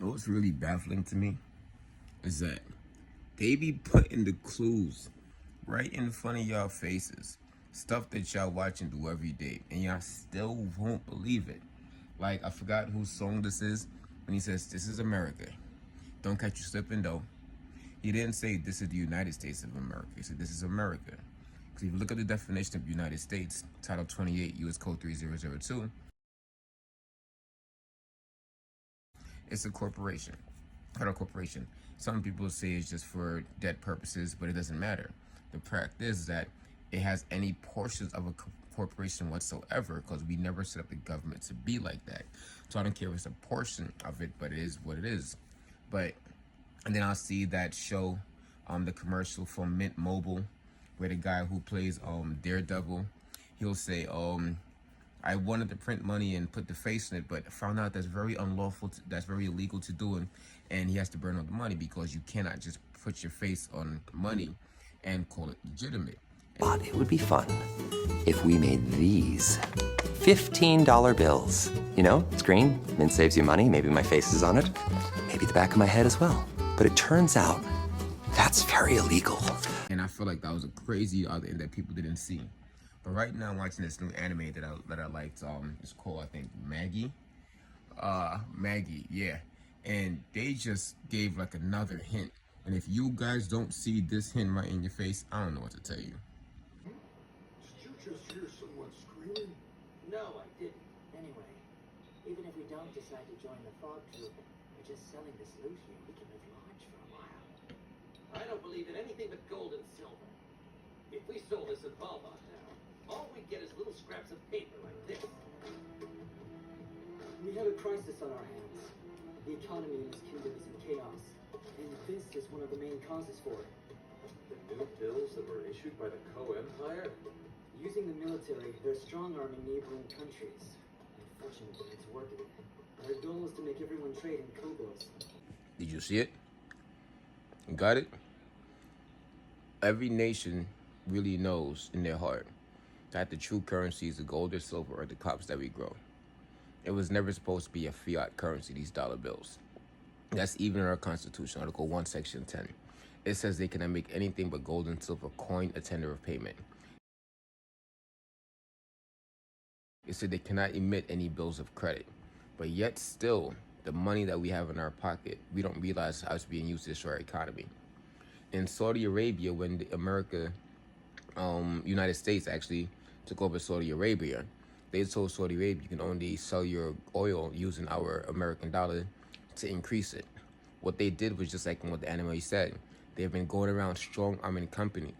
What's really baffling to me is that they be putting the clues right in front of y'all faces. Stuff that y'all watch and do every day, and y'all still won't believe it. Like, I forgot whose song this is when he says, "This is America. Don't catch you slipping, though." He didn't say this is the United States of America. He said this is America. Because if you look at the definition of United States, Title 28, U.S. Code 3002, it's a corporation. Federal corporation. Some people say it's just for debt purposes, but it doesn't matter. The fact is that it has any portions of a corporation whatsoever, because we never set up the government to be like that. So I don't care if it's a portion of it, but it is what it is. But and then I'll see that show, the commercial from Mint Mobile, where the guy who plays Daredevil, he'll say, I wanted to print money and put the face in it, but found out that's very unlawful, that's very illegal to do, and he has to burn all the money because you cannot just put your face on money and call it legitimate. But it would be fun if we made these $15 bills. You know, it's green, Mint saves you money, maybe my face is on it, maybe the back of my head as well. But it turns out that's very illegal. And I feel like that was a crazy other end that people didn't see. But right now I'm watching this new anime that I liked. It's called, I think, Maggie. Maggie, yeah. And they just gave like another hint. And if you guys don't see this hint right in your face, I don't know what to tell you. Did you just hear someone screaming? No, I didn't. Anyway, even if we don't decide to join the fog troop, we're just selling the solution. We can live large for a while. I don't believe in anything but gold and silver. If we sold this in Valbach now, all we get is little scraps of paper like this. We have a crisis on our hands. The economy in this kingdom is in chaos, and this is one of the main causes for it. The new bills that were issued by the Co-Empire? Using the military, they're strong-arming neighboring countries. Unfortunately, it's working. Our goal is to make everyone trade in Kobos. Did you see it? You got it? Every nation really knows in their heart that the true currency is the gold or silver or the crops that we grow. It was never supposed to be a fiat currency, these dollar bills. That's even in our Constitution, Article 1, Section 10. It says they cannot make anything but gold and silver coin a tender of payment. It said they cannot emit any bills of credit. But yet still, the money that we have in our pocket, we don't realize how it's being used to destroy our economy. In Saudi Arabia, when the United States actually took over Saudi Arabia, they told Saudi Arabia you can only sell your oil using our American dollar to increase it. What they did was just like what the anime said. They've been going around strong-arming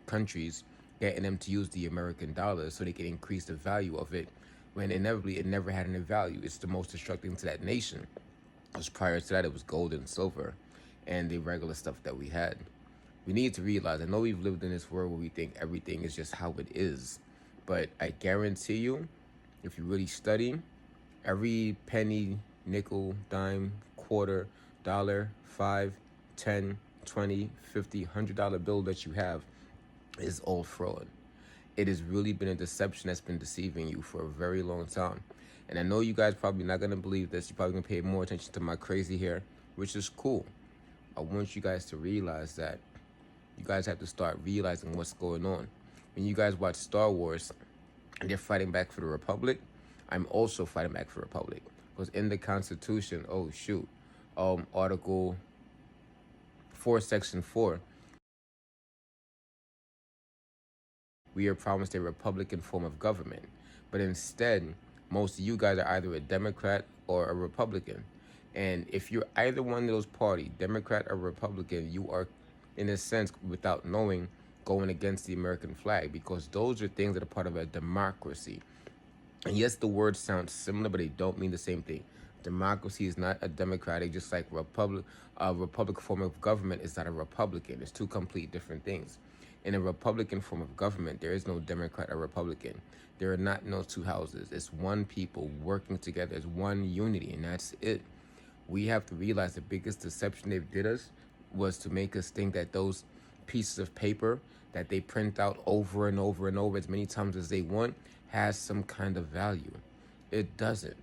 countries, getting them to use the American dollar so they can increase the value of it, when inevitably it never had any value. It's the most destructive to that nation. Because prior to that, it was gold and silver and the regular stuff that we had. We need to realize, I know we've lived in this world where we think everything is just how it is, but I guarantee you, if you really study, every penny, nickel, dime, quarter, dollar, 5, 10, 20, 50, $100 bill that you have is all fraud. It has really been a deception that's been deceiving you for a very long time. And I know you guys probably not going to believe this. You're probably going to pay more attention to my crazy hair, which is cool. I want you guys to realize that you guys have to start realizing what's going on. When you guys watch Star Wars and they're fighting back for the Republic, I'm also fighting back for the Republic. Because in the Constitution, Article 4, Section 4, we are promised a Republican form of government. But instead, most of you guys are either a Democrat or a Republican. And if you're either one of those parties, Democrat or Republican, you are, in a sense, without knowing, going against the American flag, because those are things that are part of a democracy. And yes, the words sound similar, but they don't mean the same thing. Democracy is not a democratic, just like a republic form of government is not a Republican. It's two complete different things. In a Republican form of government, there is no Democrat or Republican. There are not no two houses. It's one people working together. It's one unity, and that's it. We have to realize the biggest deception they did us was to make us think that those pieces of paper that they print out over and over and over as many times as they want has some kind of value. It doesn't.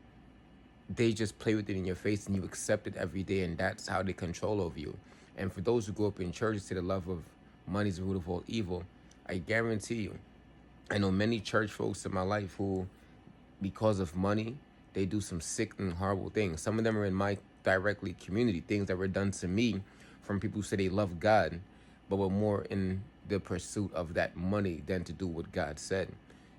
they just play with it in your face and you accept it every day, and that's how they control over you. And for those who grew up in church say the love of money is the root of all evil, I guarantee you, I know many church folks in my life who, because of money, they do some sick and horrible things. Some of them are in my directly community, things that were done to me from people who say they love God, but were more in the pursuit of that money than to do what God said.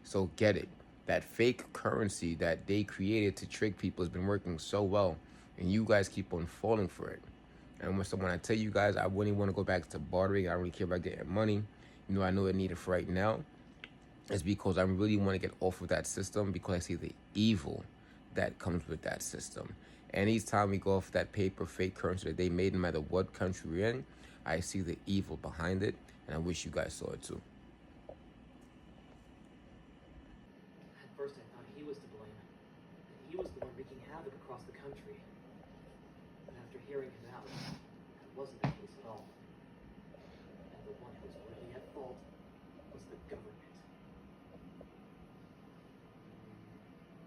So get it. That fake currency that they created to trick people has been working so well, and you guys keep on falling for it. And when I tell you guys, I wouldn't want to go back to bartering. I don't really care about getting money. I know I need it for right now. It's because I really want to get off of that system, because I see the evil that comes with that system. And each time we go off that paper fake currency that they made, no matter what country we're in, I see the evil behind it, and I wish you guys saw it too. At first I thought he was to blame. That he was the one wreaking havoc across the country. But after hearing him out, that wasn't the case at all. And the one who was really at fault was the government.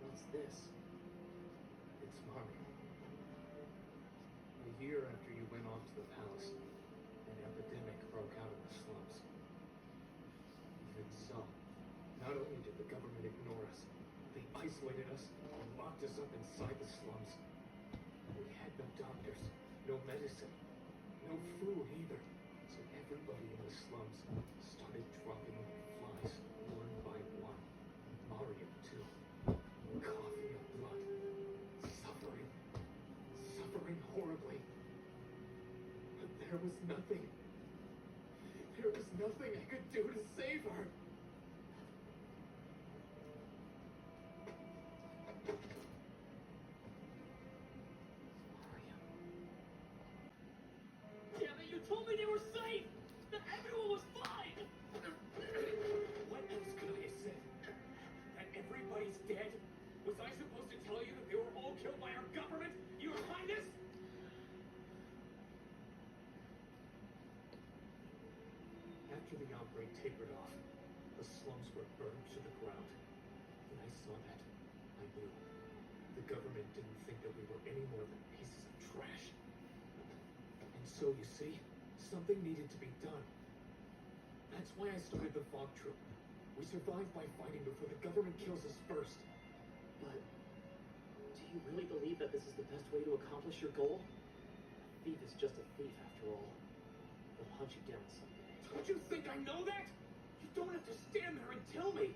What's this? It's Marmy. A year after you went off to the palace, an epidemic broke out in the slums. Even so, not only did the government ignore us, they isolated us and locked us up inside the slums. We had no doctors, no medicine, no food either. So everybody in the slums started dropping like flies, one by one. Mario too. Coughing up blood. Suffering horribly. But there was nothing. There was nothing I could do to save her. Mario. Damn it, you told me they were safe! That everyone was fine! What else could I have said? That everybody's dead? Was I supposed to tell you that they were all killed by our government, Your Highness? After the outbreak tapered off, the slums were burned to the ground. When I saw that, I knew. The government didn't think that we were any more than pieces of trash. And so, you see, something needed to be done. That's why I started the Fog Troop. We survived by fighting before the government kills us first. But do you really believe that this is the best way to accomplish your goal? A thief is just a thief after all. They'll hunt you down someday. Don't you think I know that? You don't have to stand there and tell me.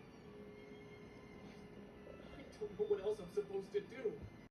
I don't know what else I'm supposed to do.